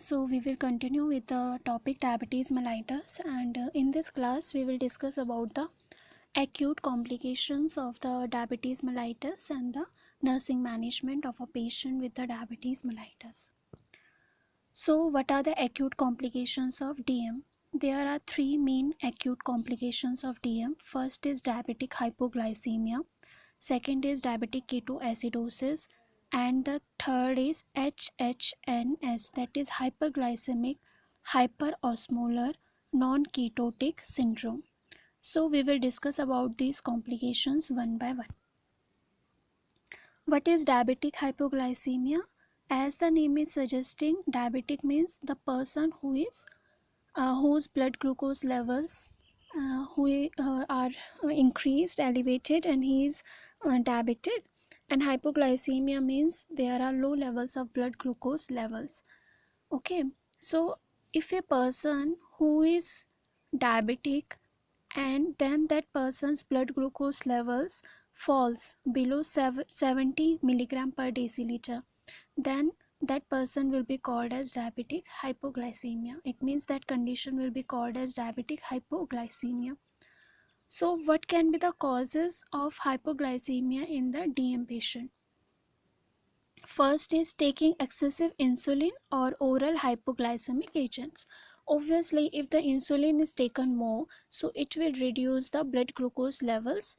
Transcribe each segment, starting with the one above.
So we will continue with the topic diabetes mellitus, and in this class we will discuss about the acute complications of the diabetes mellitus and the nursing management of a patient with the diabetes mellitus. So what are the acute complications of DM? There are three main acute complications of DM. First is diabetic hypoglycemia, second is diabetic ketoacidosis, and the third is HHNS, that is hyperglycemic hyperosmolar non-ketotic syndrome. So we will discuss about these complications one by one. What is diabetic hypoglycemia? As the name is suggesting, diabetic means the person whose blood glucose levels are increased, elevated, and he is diabetic. And hypoglycemia means there are low levels of blood glucose levels. Okay, so if a person who is diabetic and then that person's blood glucose levels falls below 70 milligram per deciliter, then that person will be called as diabetic hypoglycemia. It means that condition will be called as diabetic hypoglycemia. So what can be the causes of hypoglycemia in the DM patient? First is taking excessive insulin or oral hypoglycemic agents. Obviously, if the insulin is taken more, so it will reduce the blood glucose levels.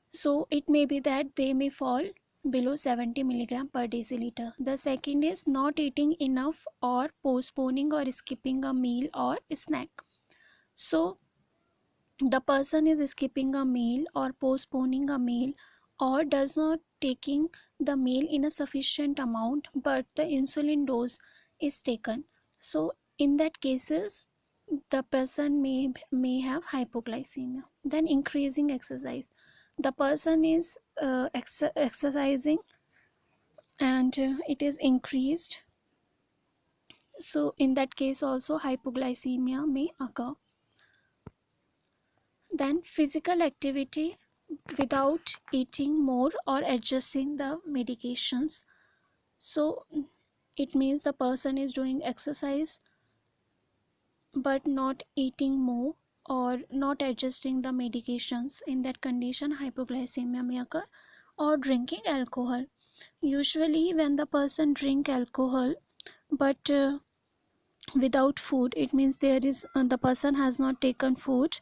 So it may be that they may fall below 70 milligram per deciliter. The second is not eating enough or postponing or skipping a meal or a snack. So the person is skipping a meal or postponing a meal or does not taking the meal in a sufficient amount, but the insulin dose is taken. So in that cases the person may have hypoglycemia. Then increasing exercise. The person is exercising and it is increased, so in that case also hypoglycemia may occur. Then physical activity without eating more or adjusting the medications. So it means the person is doing exercise but not eating more or not adjusting the medications. In that condition hypoglycemia may occur. Or drinking alcohol. Usually when the person drink alcohol but without food, it means there is the person has not taken food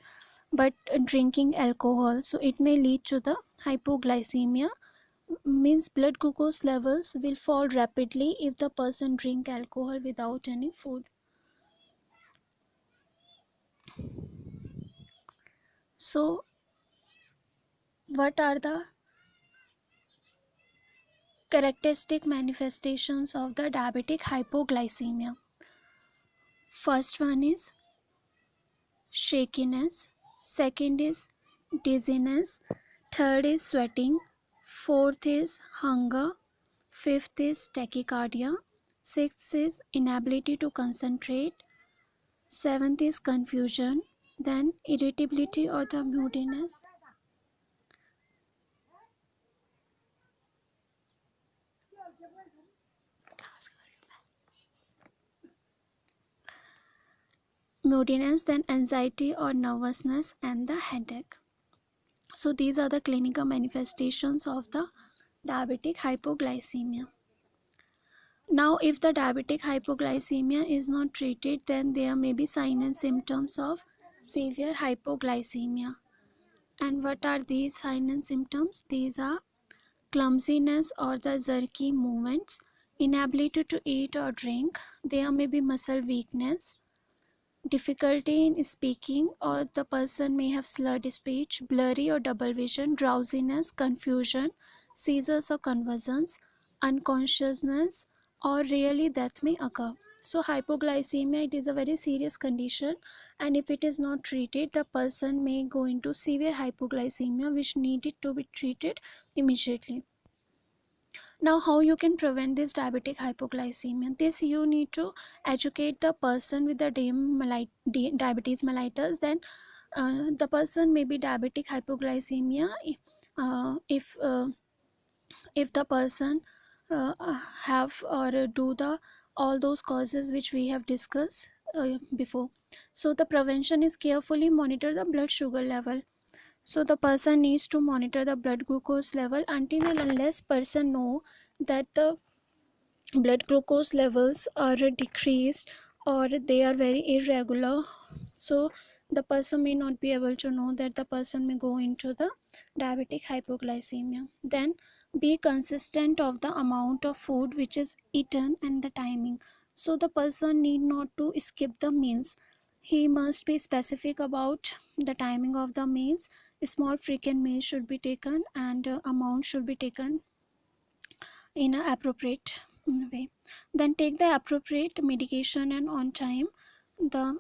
but drinking alcohol, so it may lead to the hypoglycemia. Means blood glucose levels will fall rapidly if the person drink alcohol without any food. So what are the characteristic manifestations of the diabetic hypoglycemia? First one is shakiness, second is dizziness, third is sweating, fourth is hunger, fifth is tachycardia, sixth is inability to concentrate, seventh is confusion, then irritability or the moodiness. Moodiness, then anxiety or nervousness, and the headache. So these are the clinical manifestations of the diabetic hypoglycemia. Now, if the diabetic hypoglycemia is not treated, then there may be signs and symptoms of severe hypoglycemia. And what are these signs and symptoms? These are clumsiness or the jerky movements, inability to eat or drink, there may be muscle weakness, difficulty in speaking, or the person may have slurred speech, blurry or double vision, drowsiness, confusion, seizures or convulsions, unconsciousness, or really death may occur. So hypoglycemia, it is a very serious condition, and if it is not treated, the person may go into severe hypoglycemia which needed to be treated immediately. Now, how you can prevent this diabetic hypoglycemia? This you need to educate the person with the diabetes mellitus. Then the person may be diabetic hypoglycemia if the person have or do the all those causes which we have discussed before. So the prevention is carefully monitor the blood sugar level. So the person needs to monitor the blood glucose level until and unless person know that the blood glucose levels are decreased or they are very irregular. So the person may not be able to know that the person may go into the diabetic hypoglycemia. Then be consistent of the amount of food which is eaten and the timing. So the person need not to skip the meals. He must be specific about the timing of the meals. Small frequent meals should be taken and amount should be taken in a appropriate way. Then take the appropriate medication and on time. The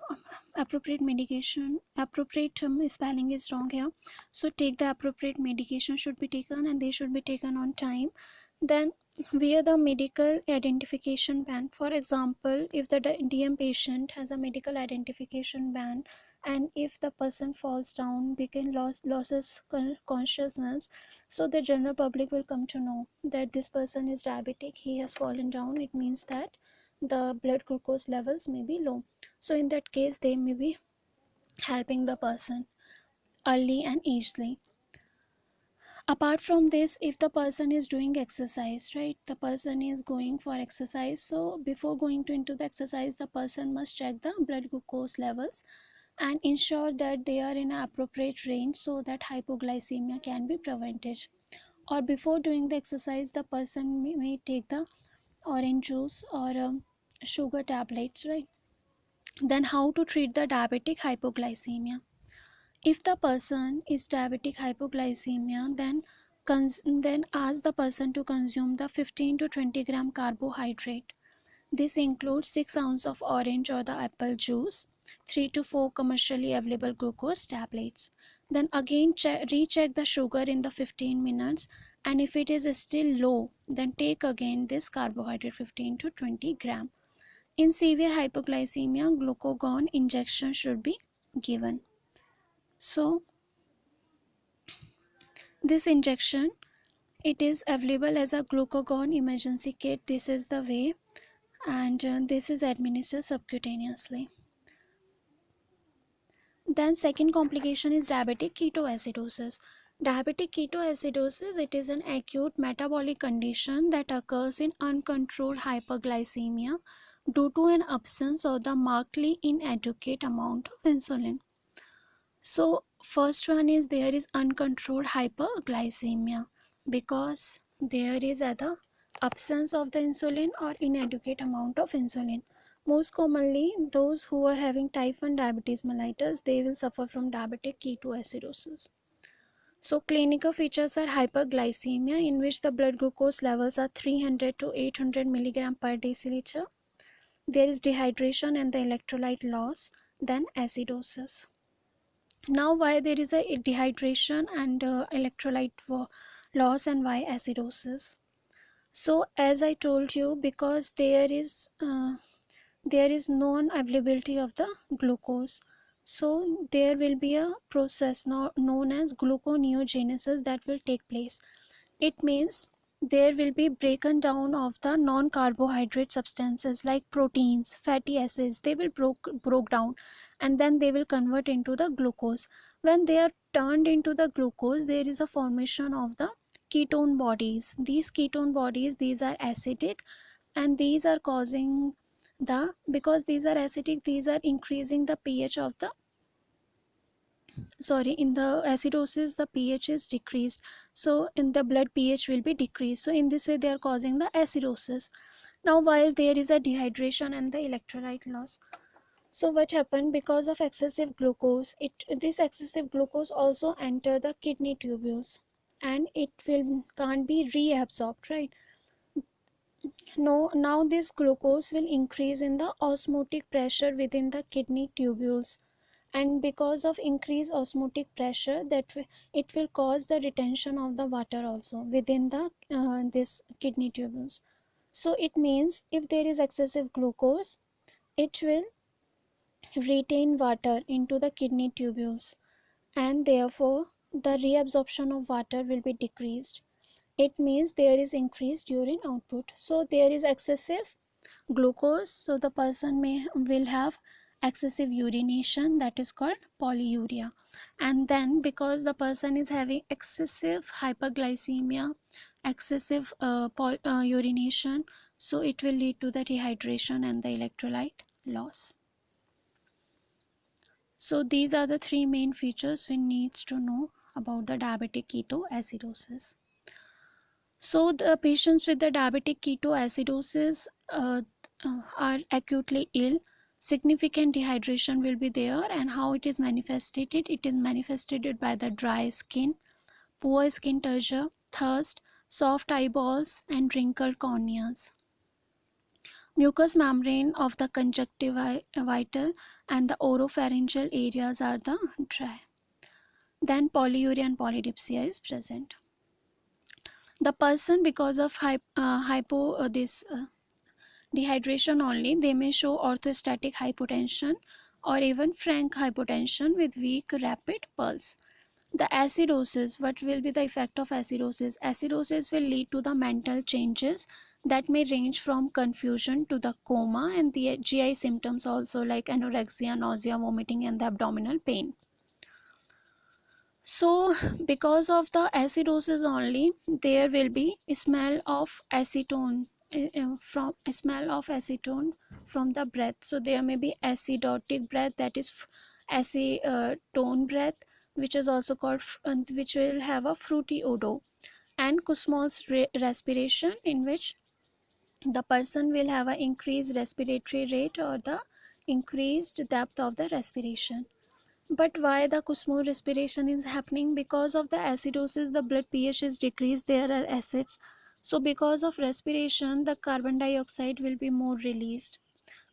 appropriate medication, appropriate spelling is wrong here, so take the appropriate medication should be taken and they should be taken on time. Then wear the medical identification band. For example, if the DM patient has a medical identification band and if the person falls down, begin losses consciousness, so the general public will come to know that this person is diabetic, he has fallen down, it means that the blood glucose levels may be low. So in that case they may be helping the person early and easily. Apart from this, if the person is doing exercise, right, the person is going for exercise, so before going to into the exercise the person must check the blood glucose levels and ensure that they are in an appropriate range so that hypoglycemia can be prevented. Or before doing the exercise the person may take the orange juice or sugar tablets, right. Then how to treat the diabetic hypoglycemia? If the person is diabetic hypoglycemia, then ask the person to consume the 15 to 20 gram carbohydrate. This includes 6 ounces of orange or the apple juice, 3 to 4 commercially available glucose tablets. Then again recheck the sugar in the 15 minutes, and if it is still low, then take again this carbohydrate 15 to 20 gram. In severe hypoglycemia, glucagon injection should be given. So this injection, it is available as a glucagon emergency kit. This is the way, and this is administered subcutaneously. Then second complication is diabetic ketoacidosis. Diabetic ketoacidosis, it is an acute metabolic condition that occurs in uncontrolled hyperglycemia due to an absence of the markedly inadequate amount of insulin. So first one is there is uncontrolled hyperglycemia because there is either absence of the insulin or inadequate amount of insulin. Most commonly those who are having type 1 diabetes mellitus, they will suffer from diabetic ketoacidosis. So clinical features are hyperglycemia in which the blood glucose levels are 300 to 800 milligram per deciliter. There is dehydration and the electrolyte loss, then acidosis. Now why there is a dehydration and electrolyte loss and why acidosis? So as I told you, because there is non availability of the glucose, so there will be a process known as gluconeogenesis that will take place. It means there will be breaken down of the non-carbohydrate substances like proteins, fatty acids. They will broke down and then they will convert into the glucose. When they are turned into the glucose, there is a formation of the ketone bodies. These ketone bodies, these are acidic, and these are causing because these are acidic, these are increasing the pH of the in the acidosis the pH is decreased, so in the blood pH will be decreased, so in this way they are causing the acidosis. Now while there is a dehydration and the electrolyte loss, so what happened because of excessive glucose, this excessive glucose also enter the kidney tubules and it will can't be reabsorbed, right. No, now this glucose will increase in the osmotic pressure within the kidney tubules, and because of increased osmotic pressure it will cause the retention of the water also within the this kidney tubules. So it means if there is excessive glucose, it will retain water into the kidney tubules and therefore the reabsorption of water will be decreased. It means there is increased urine output. So there is excessive glucose, so the person will have excessive urination, that is called polyuria. And then because the person is having excessive hyperglycemia, excessive urination, so it will lead to the dehydration and the electrolyte loss. So these are the three main features we needs to know about the diabetic ketoacidosis. So the patients with the diabetic ketoacidosis are acutely ill. Significant dehydration will be there, and how it is manifested? It is manifested by the dry skin, poor skin texture, thirst, soft eyeballs, and wrinkled corneas. Mucous membrane of the conjunctival and the oropharyngeal areas are the dry. Then polyuria and polydipsia is present. The person, because of dehydration only, they may show orthostatic hypotension or even frank hypotension with weak rapid pulse. The acidosis, what will be the effect of acidosis? Acidosis will lead to the mental changes that may range from confusion to the coma, and the GI symptoms also, like anorexia, nausea, vomiting, and the abdominal pain. So because of the acidosis only, there will be smell of acetone from the breath. So there may be acidotic breath, that is acetone breath, which is also called which will have a fruity odor, and Kussmaul's respiration, in which the person will have an increased respiratory rate or the increased depth of the respiration. But why the Kussmaul respiration is happening? Because of the acidosis, the blood pH is decreased, there are acids. So because of respiration, the carbon dioxide will be more released.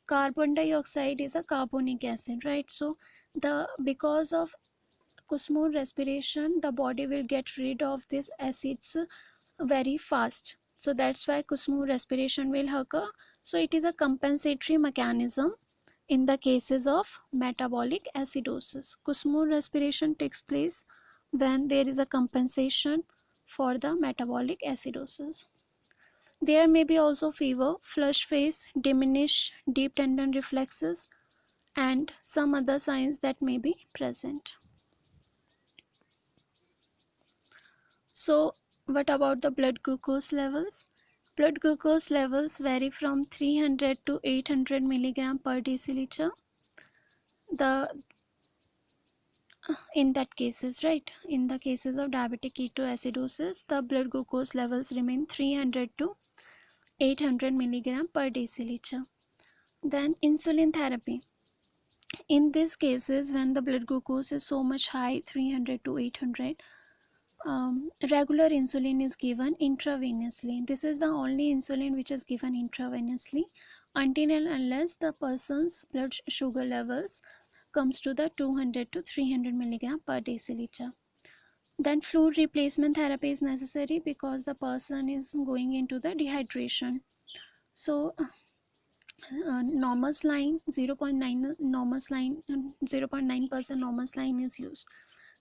Carbon dioxide is a carbonic acid, right? So because of Kussmaul respiration, the body will get rid of these acids very fast. So that's why Kussmaul respiration will occur. So it is a compensatory mechanism in the cases of metabolic acidosis. Kussmaul respiration takes place when there is a compensation for the metabolic acidosis. There may be also fever, flushed face, diminished deep tendon reflexes, and some other signs that may be present. So what about the blood glucose levels? Blood glucose levels vary from 300 to 800 milligram per deciliter. In the cases of diabetic ketoacidosis, the blood glucose levels remain 300 to 800 milligram per deciliter. Then insulin therapy. In these cases, when the blood glucose is so much high, 300 to 800, regular insulin is given intravenously. This is the only insulin which is given intravenously until and unless the person's blood sugar levels comes to the 200 to 300 milligram per deciliter. Then fluid replacement therapy is necessary because the person is going into the dehydration. So normal saline 0.9 normal saline 0.9% normal saline is used.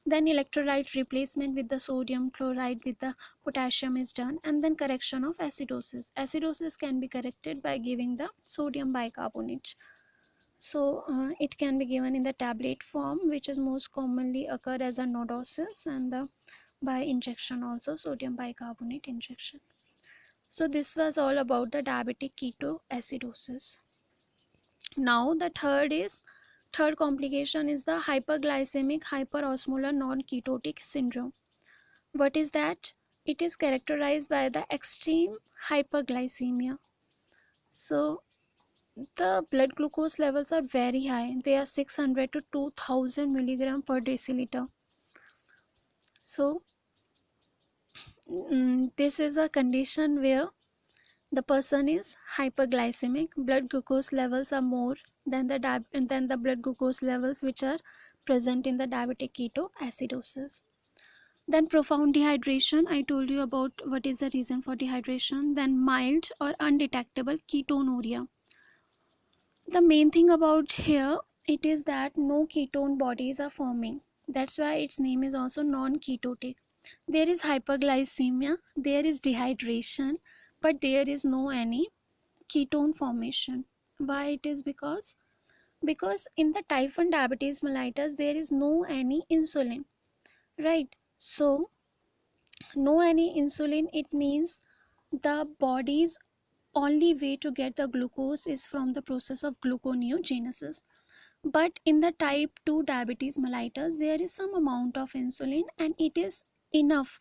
Then electrolyte replacement with the sodium chloride with the potassium is done, and then correction of acidosis. Acidosis can be corrected by giving the sodium bicarbonate. So it can be given in the tablet form, which is most commonly occur as a nodosis, and by injection also, sodium bicarbonate injection. So this was all about the diabetic ketoacidosis. Now the third complication is the hyperglycemic hyperosmolar non-ketotic syndrome. What is that? It is characterized by the extreme hyperglycemia. So the blood glucose levels are very high. They are 600 to 2000 milligram per deciliter. So this is a condition where the person is hyperglycemic. Blood glucose levels are more than the blood glucose levels which are present in the diabetic ketoacidosis. Then profound dehydration, I told you about what is the reason for dehydration. Then mild or undetectable ketonuria. The main thing about here, it is that no ketone bodies are forming. That's why its name is also non-ketotic. There is hyperglycemia, there is dehydration, but there is no any ketone formation. Why it is? Because in the type 1 diabetes mellitus there is no any insulin, right? So no any insulin, it means the body's only way to get the glucose is from the process of gluconeogenesis. But in the type 2 diabetes mellitus there is some amount of insulin, and it is enough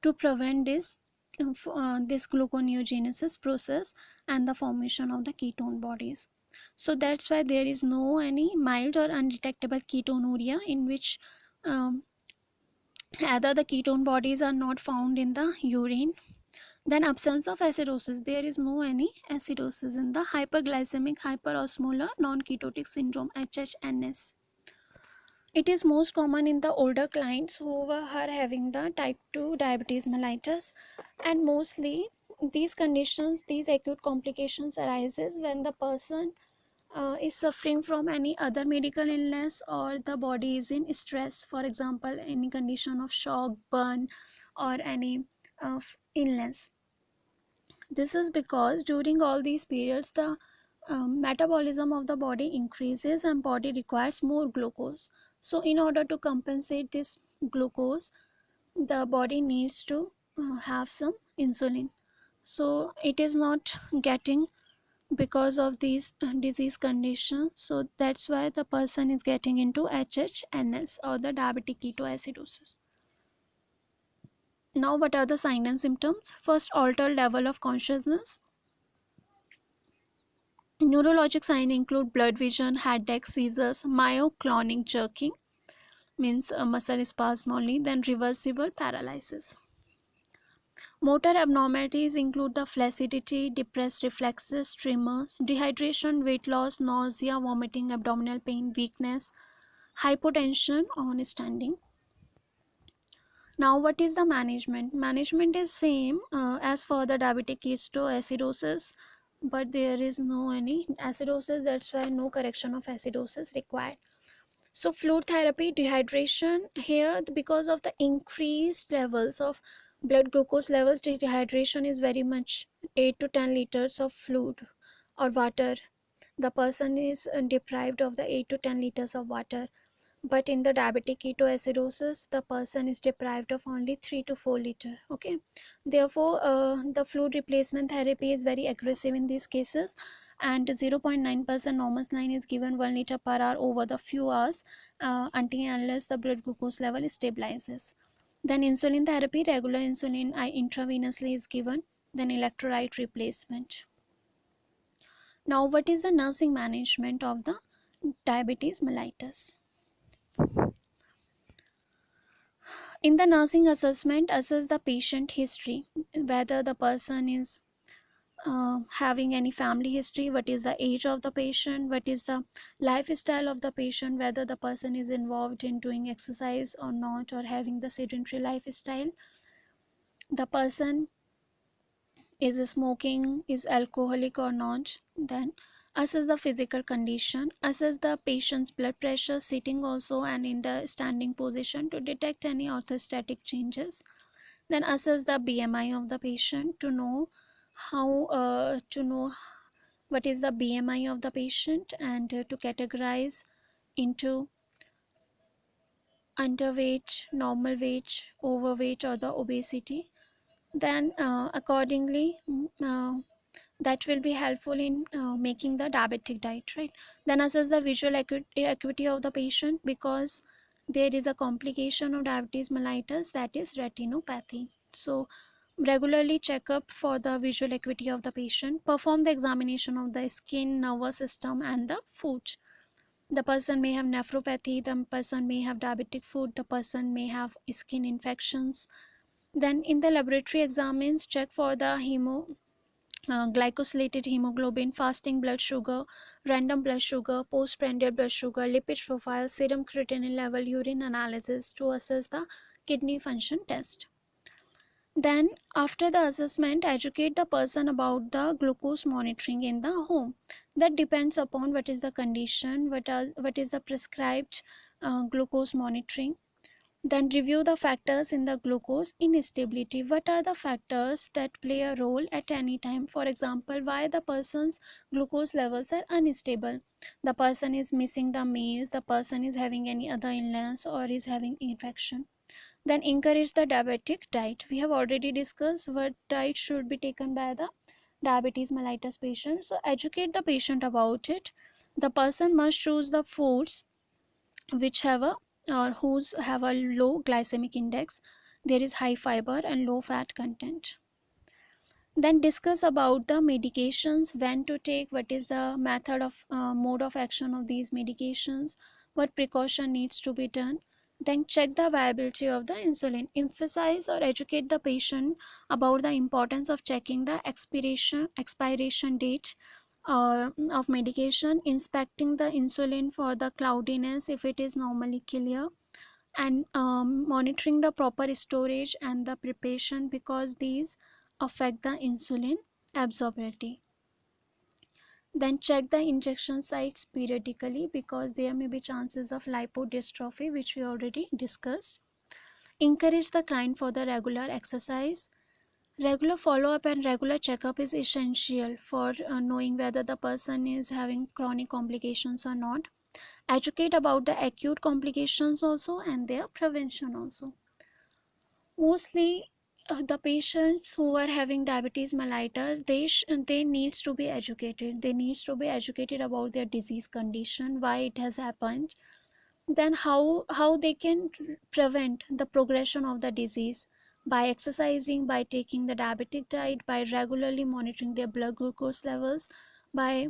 to prevent this gluconeogenesis process and the formation of the ketone bodies. So that's why there is no any mild or undetectable ketonuria, in which either the ketone bodies are not found in the urine. Then absence of acidosis, there is no any acidosis in the hyperglycemic hyperosmolar non-ketotic syndrome, HHNS. It is most common in the older clients who are having the type 2 diabetes mellitus, and mostly these conditions, these acute complications arises when the person is suffering from any other medical illness, or the body is in stress, for example any condition of shock, burn, or any illness. This is because during all these periods the metabolism of the body increases and body requires more glucose. So in order to compensate this glucose, the body needs to have some insulin. So it is not getting because of these disease conditions. So that's why the person is getting into HHNS, or the diabetic ketoacidosis. Now what are the signs and symptoms? First, altered level of consciousness. Neurologic signs include blurred vision, headache, seizures, myoclonic jerking, means muscle spasm only, then reversible paralysis. Motor abnormalities include the flaccidity, depressed reflexes, tremors, dehydration, weight loss, nausea, vomiting, abdominal pain, weakness, hypotension on standing. Now what is the management? Management is same as for the diabetic ketoacidosis, but there is no any acidosis, that's why no correction of acidosis required. So fluid therapy, dehydration, here because of the increased levels of blood glucose levels, dehydration is very much 8 to 10 liters of fluid or water. The person is deprived of the 8 to 10 liters of water. But in the diabetic ketoacidosis, the person is deprived of only 3 to 4 liter. Okay, therefore the fluid replacement therapy is very aggressive in these cases, and 0.9% normal saline is given 1 liter per hour over the few hours until and unless the blood glucose level stabilizes. Then insulin therapy, regular insulin intravenously is given, then electrolyte replacement. Now what is the nursing management of the diabetes mellitus? In the nursing assessment, assess the patient history, whether the person is having any family history, what is the age of the patient, what is the lifestyle of the patient, whether the person is involved in doing exercise or not, or having the sedentary lifestyle, the person is smoking, is alcoholic or not. Then assess the physical condition, assess the patient's blood pressure sitting also and in the standing position to detect any orthostatic changes. Then assess the BMI of the patient to know what is the BMI of the patient, and to categorize into underweight, normal weight, overweight, or the obesity. Then accordingly that will be helpful in making the diabetic diet, right? Then assess the visual acuity of the patient, because there is a complication of diabetes mellitus, that is retinopathy. So regularly check up for the visual acuity of the patient, perform the examination of the skin, nervous system, and the foot. The person may have nephropathy, the person may have diabetic foot, the person may have skin infections. Then in the laboratory examines, check for the glycosylated hemoglobin, fasting blood sugar, random blood sugar, postprandial blood sugar, lipid profile, serum creatinine level, urine analysis to assess the kidney function test. Then after the assessment, educate the person about the glucose monitoring in the home. That depends upon what is the condition, what is the prescribed glucose monitoring. Then review the factors in the glucose instability. What are the factors that play a role at any time? For example, why the person's glucose levels are unstable? The person is missing the meals, the person is having any other illness, or is having infection. Then encourage the diabetic diet. We have already discussed what diet should be taken by the diabetes mellitus patient. So educate the patient about it. The person must choose the foods which have a or whose have a low glycemic index. There is high fiber and low fat content. Then discuss about the medications, when to take, what is the method of mode of action of these medications, what precaution needs to be done. Then check the viability of the insulin. Emphasize or educate the patient about the importance of checking the expiration date of medication, inspecting the insulin for the cloudiness if it is normally clear, and monitoring the proper storage and the preparation, because these affect the insulin absorbability. Then check the injection sites periodically, because there may be chances of lipodystrophy, which we already discussed. Encourage the client for the regular exercise. Regular follow-up and regular checkup is essential for knowing whether the person is having chronic complications or not. Educate about the acute complications also and their prevention also. Mostly the patients who are having diabetes mellitus, they needs to be educated. They needs to be educated about their disease condition, why it has happened, then how they can prevent the progression of the disease by exercising, by taking the diabetic diet, by regularly monitoring their blood glucose levels, by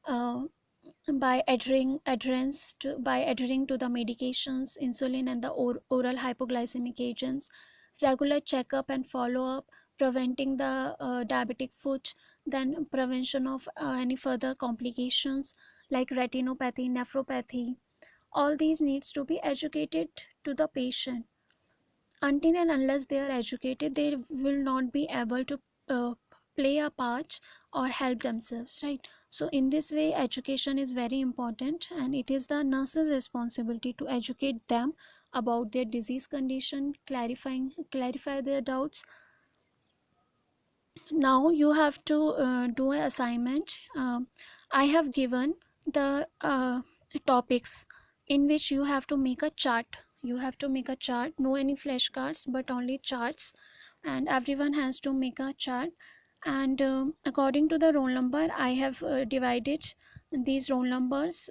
uh, by adhering to the medications, insulin and the oral hypoglycemic agents, regular checkup and follow up, preventing the diabetic foot, then prevention of any further complications like retinopathy, nephropathy. All these needs to be educated to the patient. Until and unless they are educated, they will not be able to uh, play a part or help themselves, right? So in this way, education is very important, and it is the nurse's responsibility to educate them about their disease condition, clarify their doubts. Now you have to do an assignment. I have given the topics in which you have to make a chart. You have to make a chart, no any flashcards but only charts, and everyone has to make a chart. And according to the roll number, I have divided these roll numbers,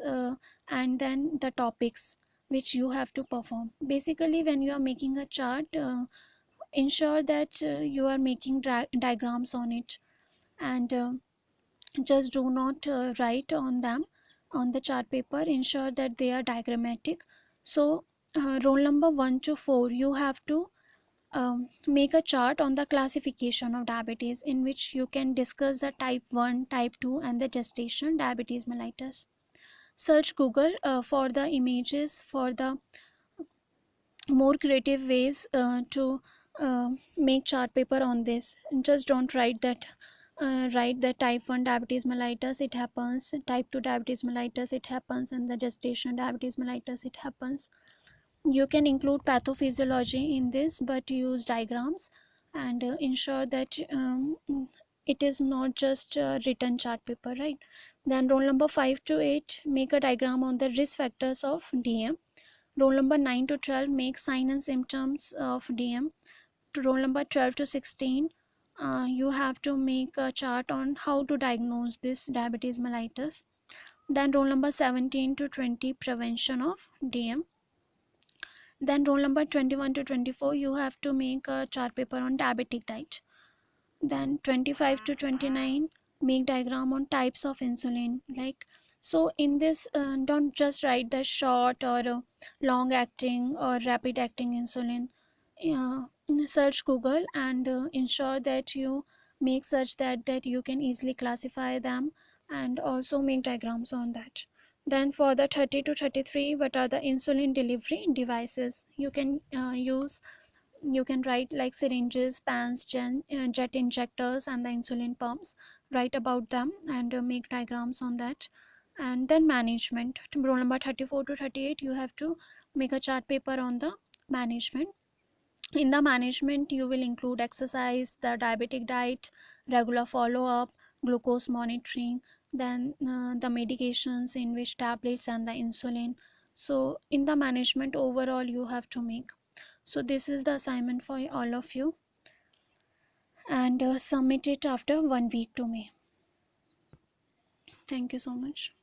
and then the topics which you have to perform. Basically, when you are making a chart, ensure that you are making diagrams on it, and just do not write on them on the chart paper. Ensure that they are diagrammatic. So roll number 1 to 4, you have to make a chart on the classification of diabetes, in which you can discuss the type 1, type 2 and the gestation diabetes mellitus. Search Google for the images, for the more creative ways to make chart paper on this. Just don't write that type 1 diabetes mellitus it happens, type 2 diabetes mellitus it happens, and the gestation diabetes mellitus it happens. You can include pathophysiology in this, but use diagrams, and ensure that it is not just a written chart paper, right? Then roll number 5 to 8, make a diagram on the risk factors of DM. Roll number 9 to 12, make sign and symptoms of DM. To roll number 12 to 16, you have to make a chart on how to diagnose this diabetes mellitus. Then roll number 17 to 20, prevention of DM. Then roll number 21 to 24, you have to make a chart paper on diabetic diet. Then 25 to 29, make diagram on types of insulin. Like, so in this, don't just write the short or long acting or rapid acting insulin. uh, Search Google, and ensure that you make such that you can easily classify them, and also make diagrams on that. Then for the 30 to 33, what are the insulin delivery devices you can use? You can write like syringes, pens, jet injectors and the insulin pumps. Write about them and make diagrams on that. And then management, roll number 34 to 38, you have to make a chart paper on the management. In the management, you will include exercise, the diabetic diet, regular follow up, glucose monitoring, then the medications, in which tablets and the insulin. So in the management overall you have to make. So this is the assignment for all of you, and submit it after 1 week to me. Thank you so much.